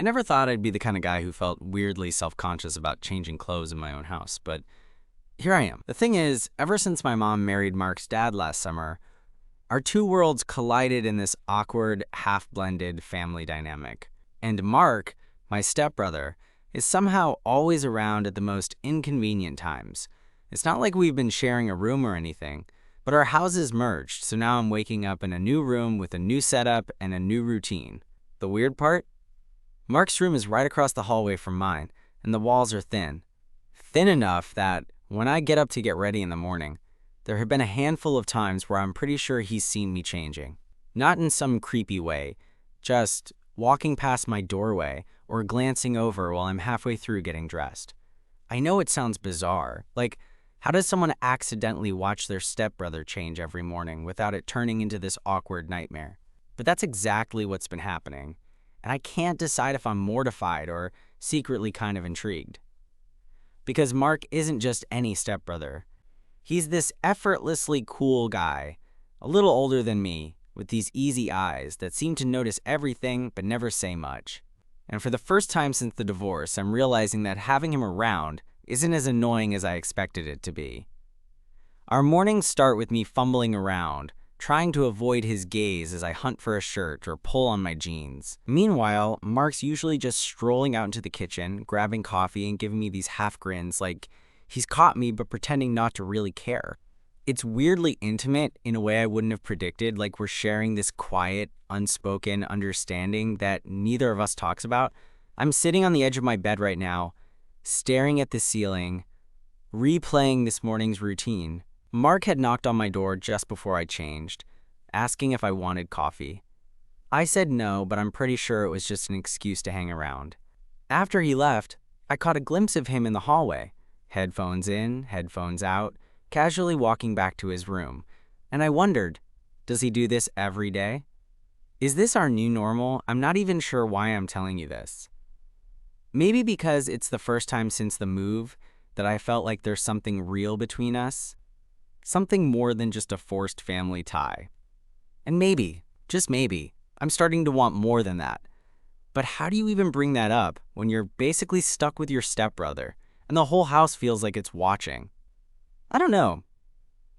I never thought I'd be the kind of guy who felt weirdly self-conscious about changing clothes in my own house, but here I am. The thing is, ever since my mom married Mark's dad last summer, our two worlds collided in this awkward, half-blended family dynamic. And Mark, my stepbrother, is somehow always around at the most inconvenient times. It's not like we've been sharing a room or anything, but our houses merged, so now I'm waking up in a new room with a new setup and a new routine. The weird part? Mark's room is right across the hallway from mine, and the walls are thin. Thin enough that when I get up to get ready in the morning, there have been a handful of times where I'm pretty sure he's seen me changing. Not in some creepy way, just walking past my doorway or glancing over while I'm halfway through getting dressed. I know it sounds bizarre, like how does someone accidentally watch their stepbrother change every morning without it turning into this awkward nightmare? But that's exactly what's been happening. And I can't decide if I'm mortified or secretly kind of intrigued. Because Mark isn't just any stepbrother. He's this effortlessly cool guy, a little older than me, with these easy eyes that seem to notice everything but never say much. And for the first time since the divorce, I'm realizing that having him around isn't as annoying as I expected it to be. Our mornings start with me fumbling around, trying to avoid his gaze as I hunt for a shirt or pull on my jeans. Meanwhile, Mark's usually just strolling out into the kitchen, grabbing coffee and giving me these half grins like he's caught me but pretending not to really care. It's weirdly intimate in a way I wouldn't have predicted, like we're sharing this quiet, unspoken understanding that neither of us talks about. I'm sitting on the edge of my bed right now, staring at the ceiling, replaying this morning's routine. Mark had knocked on my door just before I changed, asking if I wanted coffee. I said no, but I'm pretty sure it was just an excuse to hang around. After he left, I caught a glimpse of him in the hallway, headphones in, headphones out, casually walking back to his room. And I wondered, does he do this every day? Is this our new normal? I'm not even sure why I'm telling you this. Maybe because it's the first time since the move that I felt like there's something real between us. Something more than just a forced family tie. And maybe, just maybe, I'm starting to want more than that. But how do you even bring that up when you're basically stuck with your stepbrother and the whole house feels like it's watching? I don't know.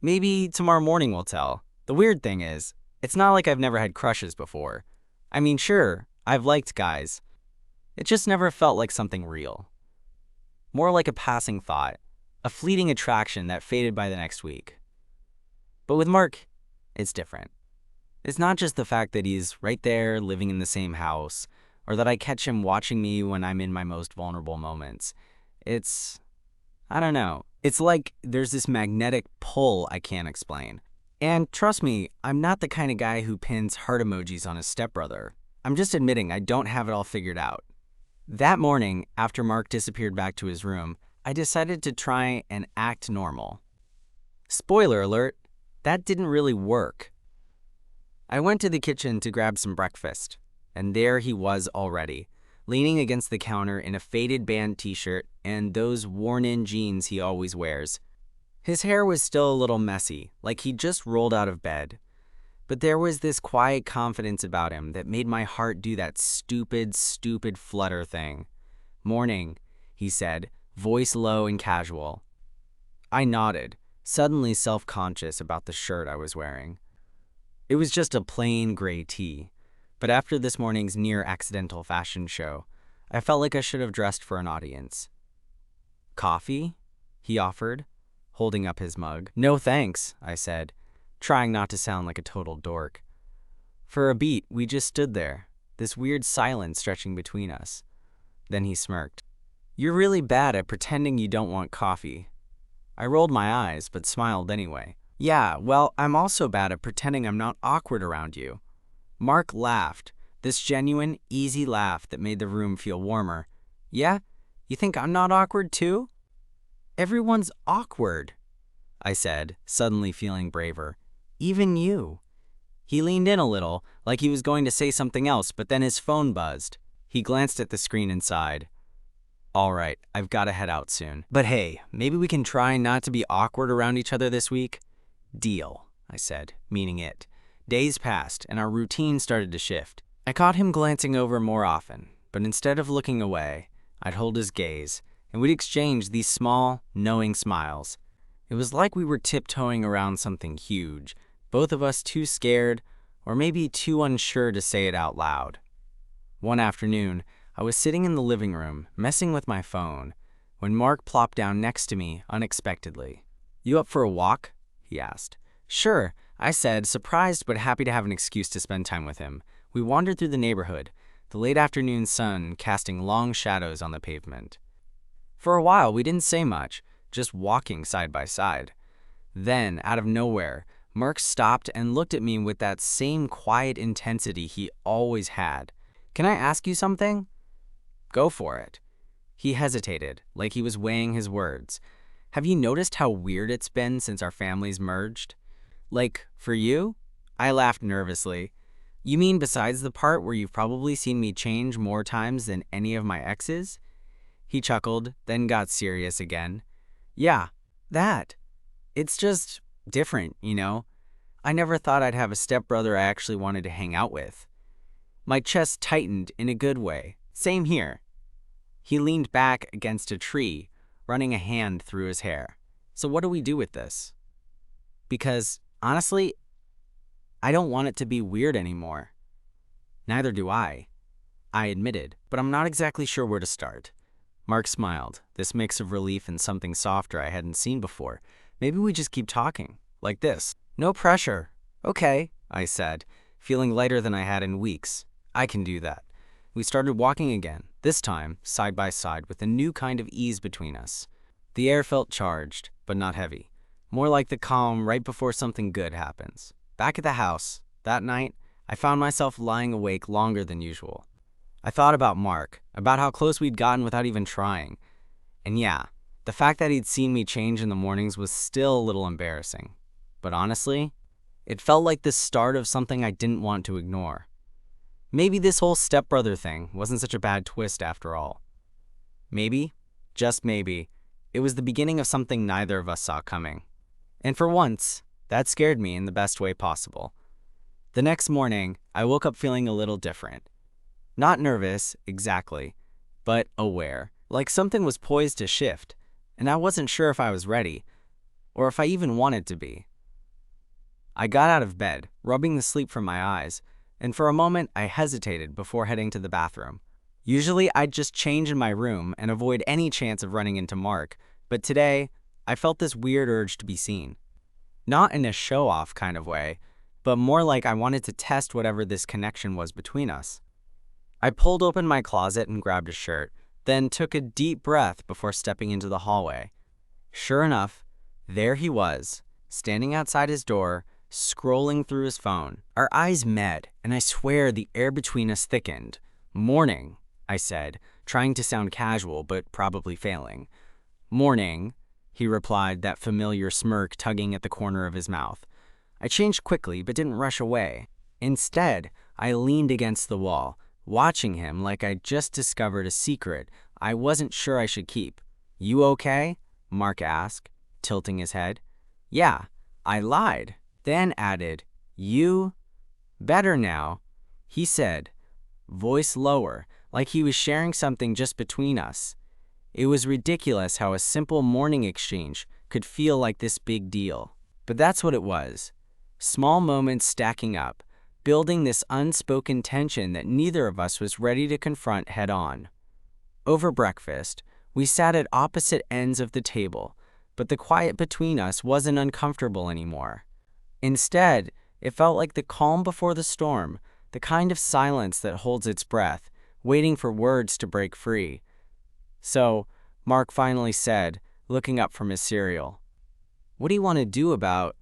Maybe tomorrow morning will tell. The weird thing is, it's not like I've never had crushes before. I mean, sure, I've liked guys. It just never felt like something real. More like a passing thought, a fleeting attraction that faded by the next week. But with Mark, it's different. It's not just the fact that he's right there living in the same house, or that I catch him watching me when I'm in my most vulnerable moments. I don't know. It's like there's this magnetic pull I can't explain. And trust me, I'm not the kind of guy who pins heart emojis on his stepbrother. I'm just admitting I don't have it all figured out. That morning, after Mark disappeared back to his room, I decided to try and act normal. Spoiler alert, that didn't really work. I went to the kitchen to grab some breakfast, and there he was already, leaning against the counter in a faded band t-shirt and those worn-in jeans he always wears. His hair was still a little messy, like he'd just rolled out of bed. But there was this quiet confidence about him that made my heart do that stupid flutter thing. "Morning," he said, voice low and casual. I nodded, suddenly self-conscious about the shirt I was wearing. It was just a plain gray tee, but after this morning's near-accidental fashion show, I felt like I should have dressed for an audience. "Coffee?" he offered, holding up his mug. "No thanks," I said, trying not to sound like a total dork. For a beat, we just stood there, this weird silence stretching between us. Then he smirked. "You're really bad at pretending you don't want coffee." I rolled my eyes, but smiled anyway. "Yeah, well, I'm also bad at pretending I'm not awkward around you." Mark laughed, this genuine, easy laugh that made the room feel warmer. "Yeah? You think I'm not awkward too?" "Everyone's awkward," I said, suddenly feeling braver. "Even you." He leaned in a little, like he was going to say something else, but then his phone buzzed. He glanced at the screen and sighed. "All right, I've got to head out soon. But hey, maybe we can try not to be awkward around each other this week?" "Deal," I said, meaning it. Days passed, and our routine started to shift. I caught him glancing over more often, but instead of looking away, I'd hold his gaze, and we'd exchange these small, knowing smiles. It was like we were tiptoeing around something huge, both of us too scared, or maybe too unsure to say it out loud. One afternoon, I was sitting in the living room, messing with my phone, when Mark plopped down next to me unexpectedly. "You up for a walk?" he asked. "Sure," I said, surprised but happy to have an excuse to spend time with him. We wandered through the neighborhood, the late afternoon sun casting long shadows on the pavement. For a while, we didn't say much, just walking side by side. Then, out of nowhere, Mark stopped and looked at me with that same quiet intensity he always had. "Can I ask you something?" "Go for it." He hesitated, like he was weighing his words. "Have you noticed how weird it's been since our families merged?" "Like, for you?" I laughed nervously. "You mean besides the part where you've probably seen me change more times than any of my exes?" He chuckled, then got serious again. "Yeah, that. It's just different, you know? I never thought I'd have a stepbrother I actually wanted to hang out with." My chest tightened in a good way. "Same here." He leaned back against a tree, running a hand through his hair. "So what do we do with this?" "Because, honestly, I don't want it to be weird anymore." "Neither do I admitted, "but I'm not exactly sure where to start." Mark smiled, this mix of relief and something softer I hadn't seen before. "Maybe we just keep talking, like this." "No pressure." "Okay," I said, feeling lighter than I had in weeks. "I can do that." We started walking again, this time side by side with a new kind of ease between us. The air felt charged, but not heavy. More like the calm right before something good happens. Back at the house, that night, I found myself lying awake longer than usual. I thought about Mark, about how close we'd gotten without even trying. And yeah, the fact that he'd seen me change in the mornings was still a little embarrassing. But honestly, it felt like the start of something I didn't want to ignore. Maybe this whole stepbrother thing wasn't such a bad twist after all. Maybe, just maybe, it was the beginning of something neither of us saw coming. And for once, that scared me in the best way possible. The next morning, I woke up feeling a little different. Not nervous, exactly, but aware, like something was poised to shift, and I wasn't sure if I was ready, or if I even wanted to be. I got out of bed, rubbing the sleep from my eyes, and for a moment I hesitated before heading to the bathroom. Usually I'd just change in my room and avoid any chance of running into Mark, but today I felt this weird urge to be seen. Not in a show-off kind of way, but more like I wanted to test whatever this connection was between us. I pulled open my closet and grabbed a shirt, then took a deep breath before stepping into the hallway. Sure enough, there he was, standing outside his door, scrolling through his phone. Our eyes met, and I swear the air between us thickened. "Morning," I said, trying to sound casual but probably failing. "Morning," he replied, that familiar smirk tugging at the corner of his mouth. I changed quickly but didn't rush away. Instead, I leaned against the wall, watching him like I'd just discovered a secret I wasn't sure I should keep. "You okay?" Mark asked, tilting his head. "Yeah, I lied." Then added, "You?" "Better now," he said, voice lower, like he was sharing something just between us. It was ridiculous how a simple morning exchange could feel like this big deal. But that's what it was. Small moments stacking up, building this unspoken tension that neither of us was ready to confront head-on. Over breakfast, we sat at opposite ends of the table, but the quiet between us wasn't uncomfortable anymore. Instead, it felt like the calm before the storm, the kind of silence that holds its breath, waiting for words to break free. "So," Mark finally said, looking up from his cereal, "what do you want to do about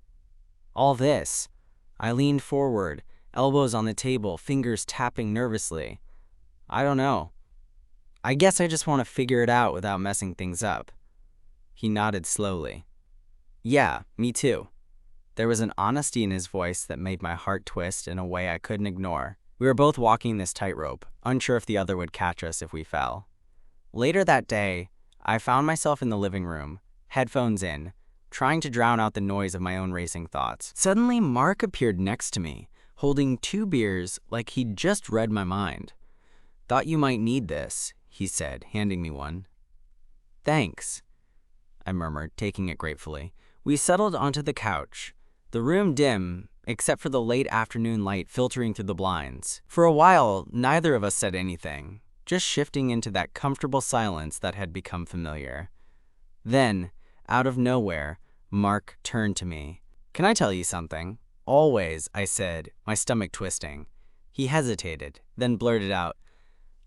all this?" I leaned forward, elbows on the table, fingers tapping nervously. "I don't know. I guess I just want to figure it out without messing things up." He nodded slowly. "Yeah, me too." There was an honesty in his voice that made my heart twist in a way I couldn't ignore. We were both walking this tightrope, unsure if the other would catch us if we fell. Later that day, I found myself in the living room, headphones in, trying to drown out the noise of my own racing thoughts. Suddenly, Mark appeared next to me, holding 2 beers like he'd just read my mind. "Thought you might need this," he said, handing me one. "Thanks," I murmured, taking it gratefully. We settled onto the couch, the room dim, except for the late afternoon light filtering through the blinds. For a while, neither of us said anything, just shifting into that comfortable silence that had become familiar. Then, out of nowhere, Mark turned to me. "Can I tell you something?" "Always," I said, my stomach twisting. He hesitated, then blurted out,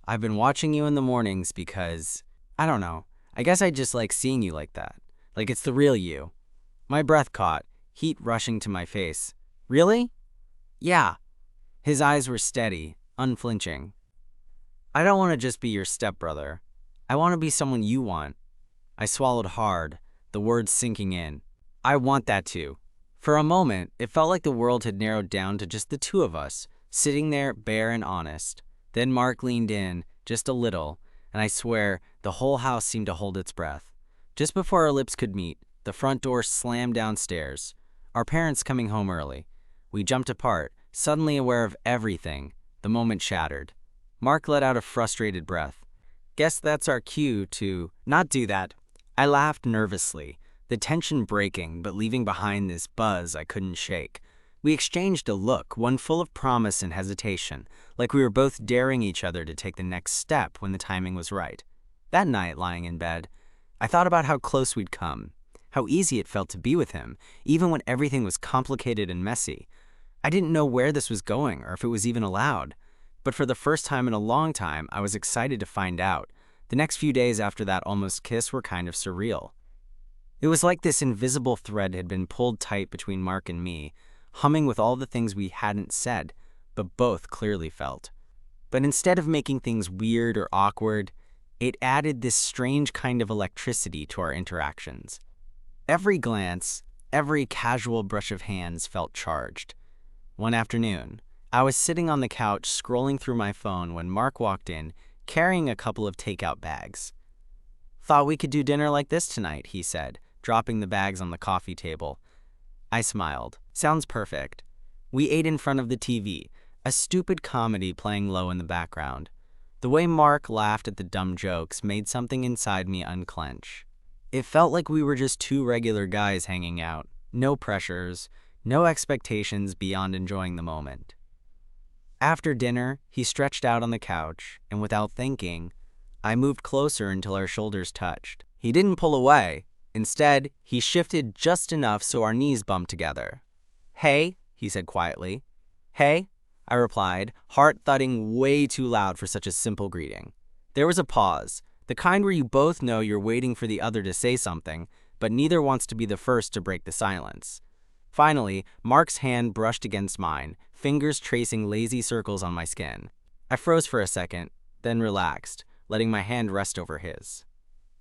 "I've been watching you in the mornings because, I don't know, I guess I just like seeing you like that. Like it's the real you." My breath caught, heat rushing to my face. "Really?" "Yeah." His eyes were steady, unflinching. "I don't want to just be your stepbrother. I want to be someone you want." I swallowed hard, the words sinking in. "I want that too." For a moment, it felt like the world had narrowed down to just the two of us, sitting there bare and honest. Then Mark leaned in, just a little, and I swear, the whole house seemed to hold its breath. Just before our lips could meet, the front door slammed downstairs, our parents coming home early. We jumped apart, suddenly aware of everything. The moment shattered. Mark let out a frustrated breath. "Guess that's our cue to not do that." I laughed nervously, the tension breaking but leaving behind this buzz I couldn't shake. We exchanged a look, one full of promise and hesitation, like we were both daring each other to take the next step when the timing was right. That night, lying in bed, I thought about how close we'd come, how easy it felt to be with him, even when everything was complicated and messy. I didn't know where this was going or if it was even allowed. But for the first time in a long time, I was excited to find out. The next few days after that almost kiss were kind of surreal. It was like this invisible thread had been pulled tight between Mark and me, humming with all the things we hadn't said, but both clearly felt. But instead of making things weird or awkward, it added this strange kind of electricity to our interactions. Every glance, every casual brush of hands felt charged. One afternoon, I was sitting on the couch scrolling through my phone when Mark walked in, carrying a couple of takeout bags. "Thought we could do dinner like this tonight," he said, dropping the bags on the coffee table. I smiled. "Sounds perfect." We ate in front of the TV, a stupid comedy playing low in the background. The way Mark laughed at the dumb jokes made something inside me unclench. It felt like we were just two regular guys hanging out. No pressures, no expectations beyond enjoying the moment. After dinner, he stretched out on the couch, and without thinking, I moved closer until our shoulders touched. He didn't pull away. Instead, he shifted just enough so our knees bumped together. "Hey," he said quietly. "Hey," I replied, heart thudding way too loud for such a simple greeting. There was a pause, the kind where you both know you're waiting for the other to say something, but neither wants to be the first to break the silence. Finally, Mark's hand brushed against mine, fingers tracing lazy circles on my skin. I froze for a second, then relaxed, letting my hand rest over his.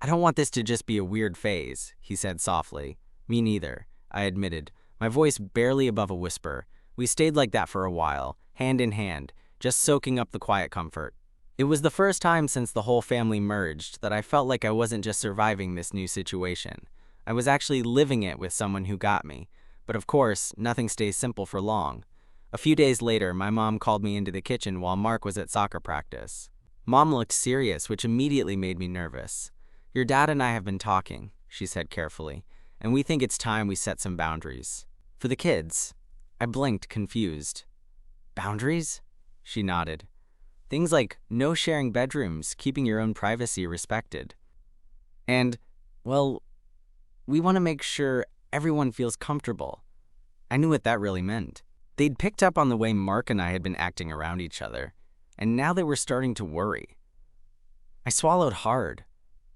"I don't want this to just be a weird phase," he said softly. "Me neither," I admitted, my voice barely above a whisper. We stayed like that for a while, hand in hand, just soaking up the quiet comfort. It was the first time since the whole family merged that I felt like I wasn't just surviving this new situation. I was actually living it with someone who got me. But of course, nothing stays simple for long. A few days later, my mom called me into the kitchen while Mark was at soccer practice. Mom looked serious, which immediately made me nervous. "Your dad and I have been talking," she said carefully, "and we think it's time we set some boundaries. For the kids." I blinked, confused. "Boundaries?" She nodded. "Things like no sharing bedrooms, keeping your own privacy respected. And, well, we want to make sure everyone feels comfortable." I knew what that really meant. They'd picked up on the way Mark and I had been acting around each other, and now they were starting to worry. I swallowed hard.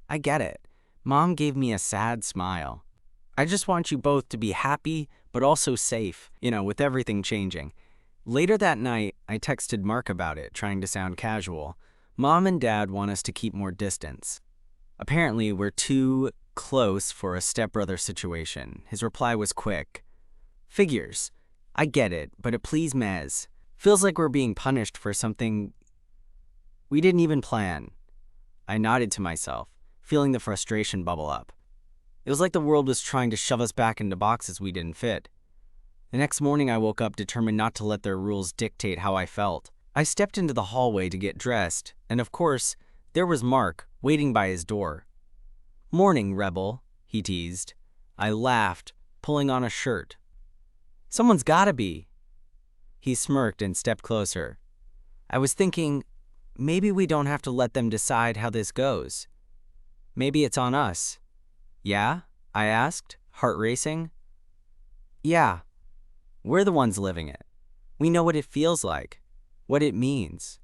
"I get it." Mom gave me a sad smile. "I just want you both to be happy, but also safe, with everything changing." Later that night, I texted Mark about it, trying to sound casual. "Mom and Dad want us to keep more distance. Apparently, we're too close for a stepbrother situation." His reply was quick. "Figures. I get it, but it please Mez. Feels like we're being punished for something we didn't even plan." I nodded to myself, feeling the frustration bubble up. It was like the world was trying to shove us back into boxes we didn't fit. The next morning I woke up determined not to let their rules dictate how I felt. I stepped into the hallway to get dressed, and of course, there was Mark waiting by his door. "Morning, rebel," he teased. I laughed, pulling on a shirt. "Someone's gotta be." He smirked and stepped closer. I was thinking, maybe we don't have to let them decide how this goes. Maybe it's on us. "Yeah?" I asked, heart racing. "Yeah. We're the ones living it. We know what it feels like, what it means."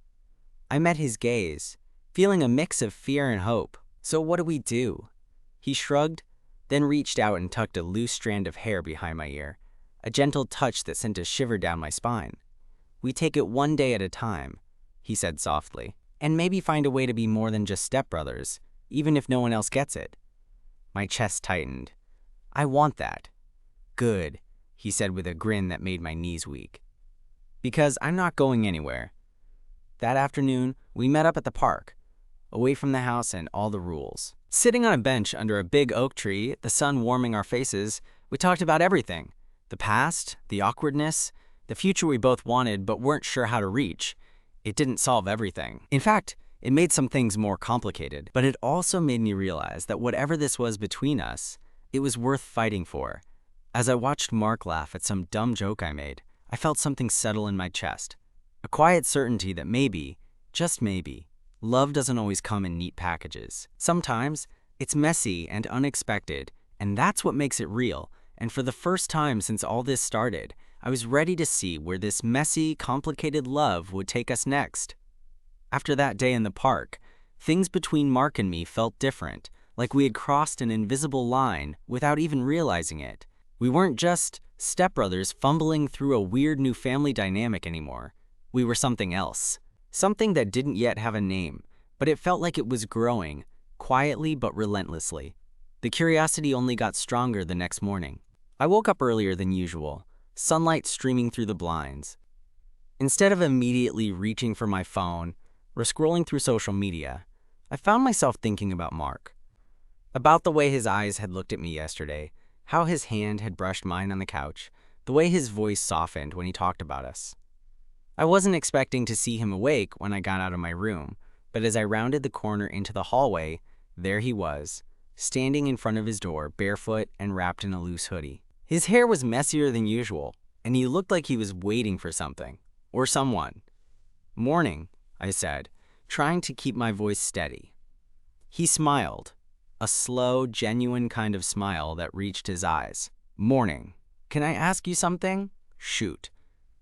I met his gaze, feeling a mix of fear and hope. "So what do we do?" He shrugged, then reached out and tucked a loose strand of hair behind my ear, a gentle touch that sent a shiver down my spine. "We take it one day at a time," he said softly, "and maybe find a way to be more than just stepbrothers, even if no one else gets it." My chest tightened. "I want that." "Good," he said with a grin that made my knees weak. "Because I'm not going anywhere." That afternoon, we met up at the park, away from the house and all the rules. Sitting on a bench under a big oak tree, the sun warming our faces, we talked about everything. The past, the awkwardness, the future we both wanted but weren't sure how to reach. It didn't solve everything. In fact, it made some things more complicated, but it also made me realize that whatever this was between us, it was worth fighting for. As I watched Mark laugh at some dumb joke I made, I felt something settle in my chest. A quiet certainty that maybe, just maybe, love doesn't always come in neat packages. Sometimes, it's messy and unexpected, and that's what makes it real. And for the first time since all this started, I was ready to see where this messy, complicated love would take us next. After that day in the park, things between Mark and me felt different, like we had crossed an invisible line without even realizing it. We weren't just stepbrothers fumbling through a weird new family dynamic anymore. We were something else. Something that didn't yet have a name, but it felt like it was growing, quietly but relentlessly. The curiosity only got stronger the next morning. I woke up earlier than usual, sunlight streaming through the blinds. Instead of immediately reaching for my phone or scrolling through social media, I found myself thinking about Mark. About the way his eyes had looked at me yesterday, how his hand had brushed mine on the couch, the way his voice softened when he talked about us. I wasn't expecting to see him awake when I got out of my room, but as I rounded the corner into the hallway, there he was, standing in front of his door, barefoot and wrapped in a loose hoodie. His hair was messier than usual, and he looked like he was waiting for something, or someone. "Morning," I said, trying to keep my voice steady. He smiled, a slow, genuine kind of smile that reached his eyes. "Morning. Can I ask you something? Shoot.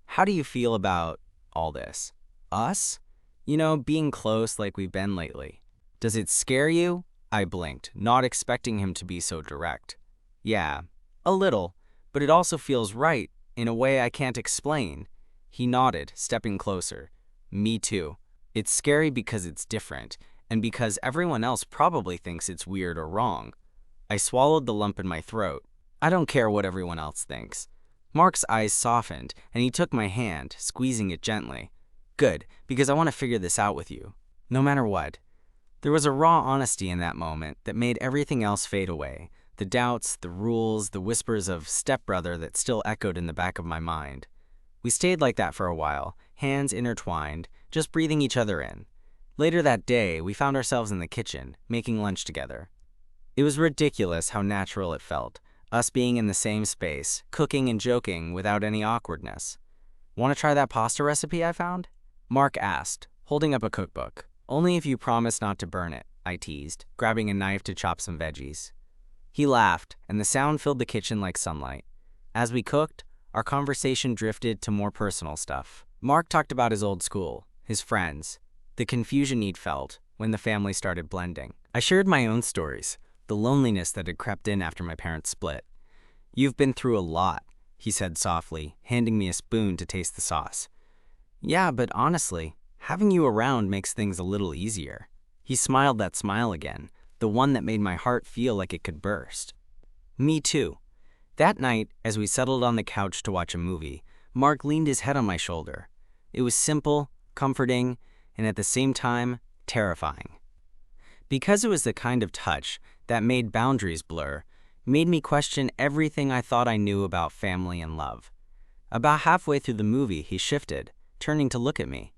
How do you feel about all this? Us? You know, being close like we've been lately. Does it scare you?" I blinked, not expecting him to be so direct. "Yeah, a little, but it also feels right, in a way I can't explain." He nodded, stepping closer. "Me too. It's scary because it's different, and because everyone else probably thinks it's weird or wrong." I swallowed the lump in my throat. I don't care what everyone else thinks. Mark's eyes softened, and he took my hand, squeezing it gently. "Good, because I want to figure this out with you, no matter what." There was a raw honesty in that moment that made everything else fade away. The doubts, the rules, the whispers of stepbrother that still echoed in the back of my mind. We stayed like that for a while, hands intertwined, just breathing each other in. Later that day, we found ourselves in the kitchen, making lunch together. It was ridiculous how natural it felt, us being in the same space, cooking and joking without any awkwardness. "Want to try that pasta recipe I found?" Mark asked, holding up a cookbook. "Only if you promise not to burn it," I teased, grabbing a knife to chop some veggies. He laughed, and the sound filled the kitchen like sunlight. As we cooked, our conversation drifted to more personal stuff. Mark talked about his old school, his friends, the confusion he'd felt when the family started blending. I shared my own stories, the loneliness that had crept in after my parents split. "You've been through a lot," he said softly, handing me a spoon to taste the sauce. "Yeah, but honestly, having you around makes things a little easier." He smiled that smile again, the one that made my heart feel like it could burst. "Me too." That night, as we settled on the couch to watch a movie, Mark leaned his head on my shoulder. It was simple, comforting, and at the same time, terrifying. Because it was the kind of touch that made boundaries blur, made me question everything I thought I knew about family and love. About halfway through the movie, he shifted, turning to look at me.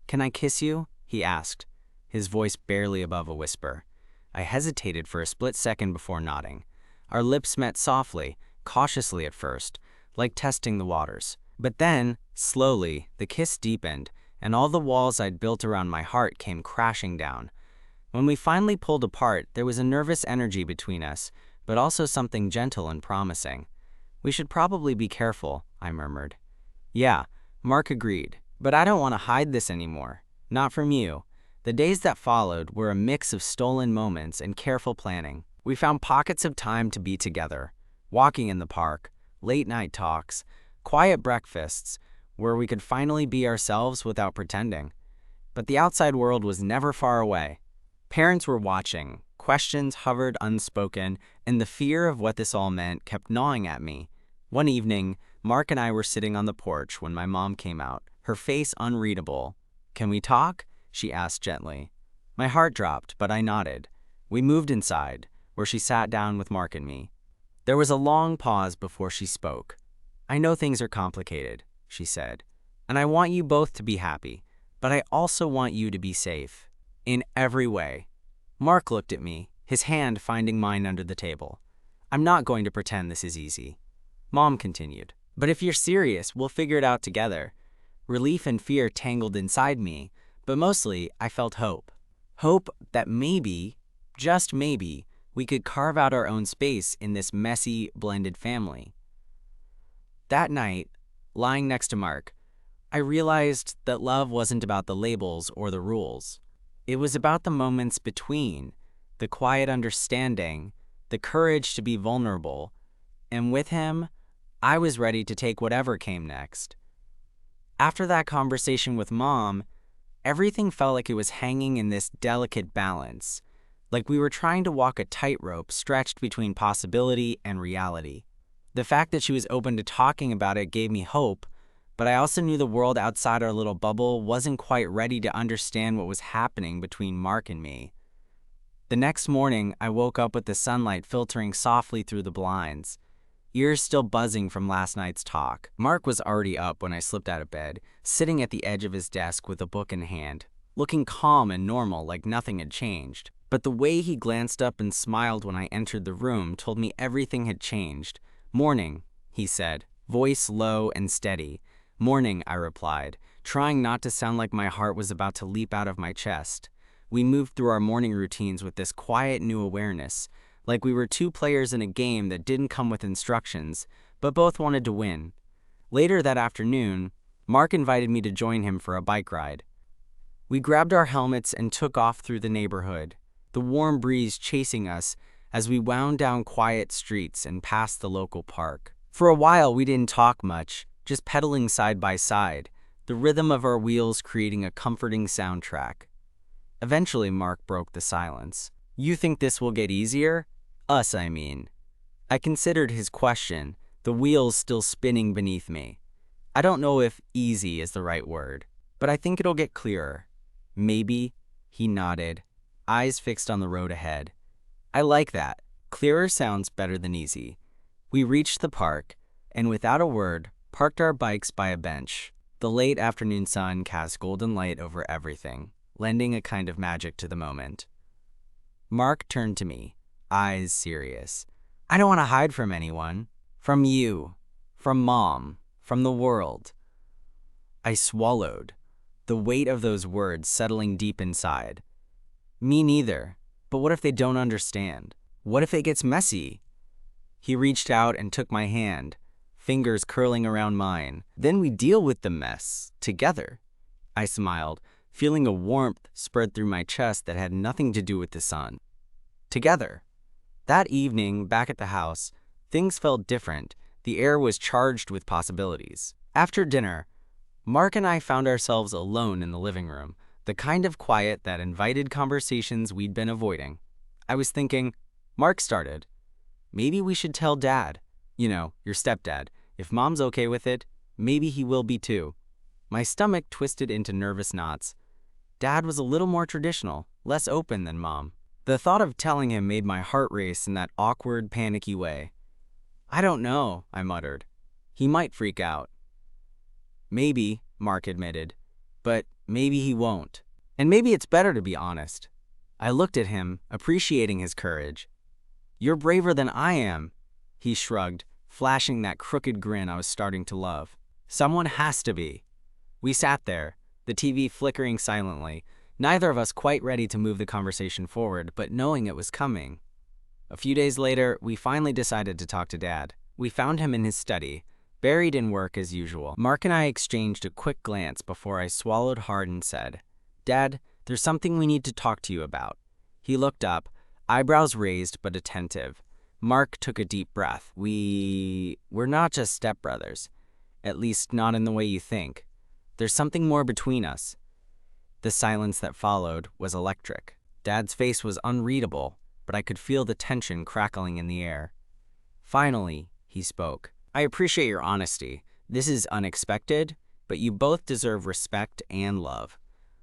"Can I kiss you?" he asked, his voice barely above a whisper. I hesitated for a split second before nodding. Our lips met softly, cautiously at first, like testing the waters. But then, slowly, the kiss deepened, and all the walls I'd built around my heart came crashing down. When we finally pulled apart, there was a nervous energy between us, but also something gentle and promising. "We should probably be careful," I murmured. "Yeah," Mark agreed, "but I don't want to hide this anymore. Not from you." The days that followed were a mix of stolen moments and careful planning. We found pockets of time to be together, walking in the park, late-night talks, quiet breakfasts, where we could finally be ourselves without pretending. But the outside world was never far away. Parents were watching, questions hovered unspoken, and the fear of what this all meant kept gnawing at me. One evening, Mark and I were sitting on the porch when my mom came out, her face unreadable. "Can we talk?" she asked gently. My heart dropped, but I nodded. We moved inside, where she sat down with Mark and me. There was a long pause before she spoke. "I know things are complicated," she said, "and I want you both to be happy, but I also want you to be safe. In every way." Mark looked at me, his hand finding mine under the table. "I'm not going to pretend this is easy." Mom continued, "But if you're serious, we'll figure it out together." Relief and fear tangled inside me, but mostly I felt hope. Hope that maybe, just maybe, we could carve out our own space in this messy, blended family. That night, lying next to Mark, I realized that love wasn't about the labels or the rules. It was about the moments between, the quiet understanding, the courage to be vulnerable, and with him, I was ready to take whatever came next. After that conversation with Mom, everything felt like it was hanging in this delicate balance, like we were trying to walk a tightrope stretched between possibility and reality. The fact that she was open to talking about it gave me hope, but I also knew the world outside our little bubble wasn't quite ready to understand what was happening between Mark and me. The next morning, I woke up with the sunlight filtering softly through the blinds, ears still buzzing from last night's talk. Mark was already up when I slipped out of bed, sitting at the edge of his desk with a book in hand, looking calm and normal like nothing had changed. But the way he glanced up and smiled when I entered the room told me everything had changed. "Morning," he said, voice low and steady. "Morning," I replied, trying not to sound like my heart was about to leap out of my chest. We moved through our morning routines with this quiet new awareness, like we were two players in a game that didn't come with instructions, but both wanted to win. Later that afternoon, Mark invited me to join him for a bike ride. We grabbed our helmets and took off through the neighborhood, the warm breeze chasing us as we wound down quiet streets and past the local park. For a while, we didn't talk much, just pedaling side by side, the rhythm of our wheels creating a comforting soundtrack. Eventually, Mark broke the silence. "You think this will get easier? Us, I mean." I considered his question, the wheels still spinning beneath me. I don't know if easy is the right word, but I think it'll get clearer. "Maybe," he nodded, eyes fixed on the road ahead. I like that. Clearer sounds better than easy. We reached the park, and without a word, parked our bikes by a bench. The late afternoon sun cast golden light over everything, lending a kind of magic to the moment. Mark turned to me, eyes serious. "I don't want to hide from anyone. From you. From Mom. From the world." I swallowed, the weight of those words settling deep inside. "Me neither. But what if they don't understand? What if it gets messy?" He reached out and took my hand, fingers curling around mine. "Then we deal with the mess, together." I smiled, feeling a warmth spread through my chest that had nothing to do with the sun. Together. That evening, back at the house, things felt different. The air was charged with possibilities. After dinner, Mark and I found ourselves alone in the living room, the kind of quiet that invited conversations we'd been avoiding. I was thinking, Mark started, "Maybe we should tell Dad. You know, your stepdad. If Mom's okay with it, maybe he will be too." My stomach twisted into nervous knots. Dad was a little more traditional, less open than Mom. The thought of telling him made my heart race in that awkward, panicky way. "I don't know," I muttered. "He might freak out." "Maybe," Mark admitted. "But maybe he won't. And maybe it's better to be honest. I looked at him, appreciating his courage. You're braver than I am, he shrugged, flashing that crooked grin I was starting to love. Someone has to be. We sat there, the TV flickering silently, neither of us quite ready to move the conversation forward, but knowing it was coming. A few days later, we finally decided to talk to Dad. We found him in his study, buried in work as usual. Mark and I exchanged a quick glance before I swallowed hard and said, Dad, there's something we need to talk to you about. He looked up, eyebrows raised but attentive. Mark took a deep breath. We're not just stepbrothers. At least not in the way you think. There's something more between us. The silence that followed was electric. Dad's face was unreadable, but I could feel the tension crackling in the air. Finally, he spoke. I appreciate your honesty. This is unexpected, but you both deserve respect and love.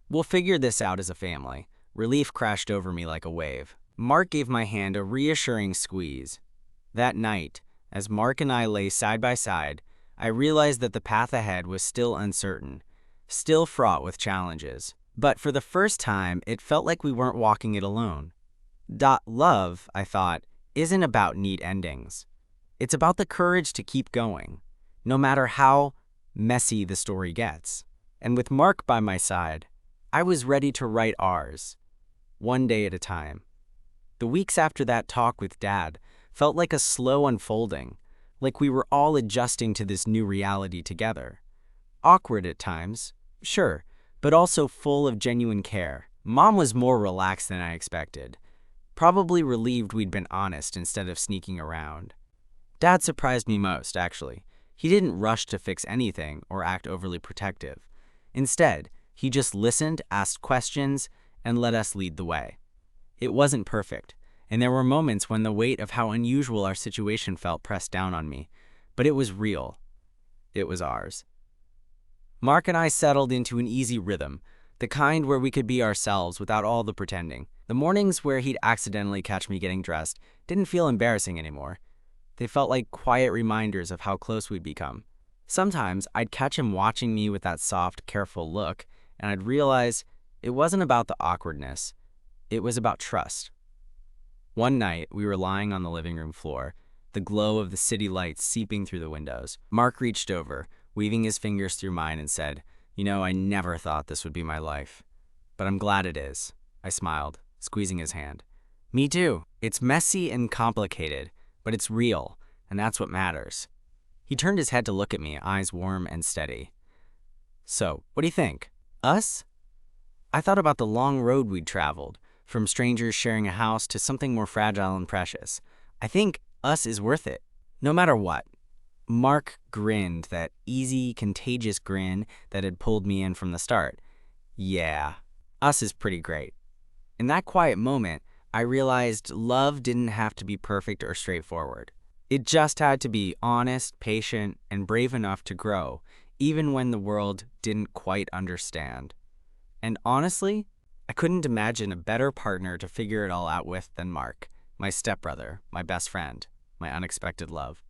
We'll figure this out as a family. Relief crashed over me like a wave. Mark gave my hand a reassuring squeeze. That night, as Mark and I lay side by side, I realized that the path ahead was still uncertain, still fraught with challenges. But for the first time, it felt like we weren't walking it alone. Love, I thought, isn't about neat endings. It's about the courage to keep going, no matter how messy the story gets. And with Mark by my side, I was ready to write ours, one day at a time. The weeks after that talk with Dad felt like a slow unfolding, like we were all adjusting to this new reality together. Awkward at times, sure, but also full of genuine care. Mom was more relaxed than I expected, probably relieved we'd been honest instead of sneaking around. Dad surprised me most, actually. He didn't rush to fix anything or act overly protective. Instead, he just listened, asked questions, and let us lead the way. It wasn't perfect, and there were moments when the weight of how unusual our situation felt pressed down on me, but it was real. It was ours. Mark and I settled into an easy rhythm, the kind where we could be ourselves without all the pretending. The mornings where he'd accidentally catch me getting dressed didn't feel embarrassing anymore. They felt like quiet reminders of how close we'd become. Sometimes I'd catch him watching me with that soft, careful look, and I'd realize it wasn't about the awkwardness. It was about trust. One night, we were lying on the living room floor, the glow of the city lights seeping through the windows. Mark reached over, weaving his fingers through mine, and said, I never thought this would be my life. But I'm glad it is. I smiled, squeezing his hand. Me too. It's messy and complicated, but it's real, and that's what matters. He turned his head to look at me, eyes warm and steady. So, what do you think? Us? I thought about the long road we'd traveled, from strangers sharing a house to something more fragile and precious. I think us is worth it, no matter what. Mark grinned, that easy, contagious grin that had pulled me in from the start. Yeah, us is pretty great. In that quiet moment, I realized love didn't have to be perfect or straightforward. It just had to be honest, patient, and brave enough to grow, even when the world didn't quite understand. And honestly, I couldn't imagine a better partner to figure it all out with than Mark, my stepbrother, my best friend, my unexpected love.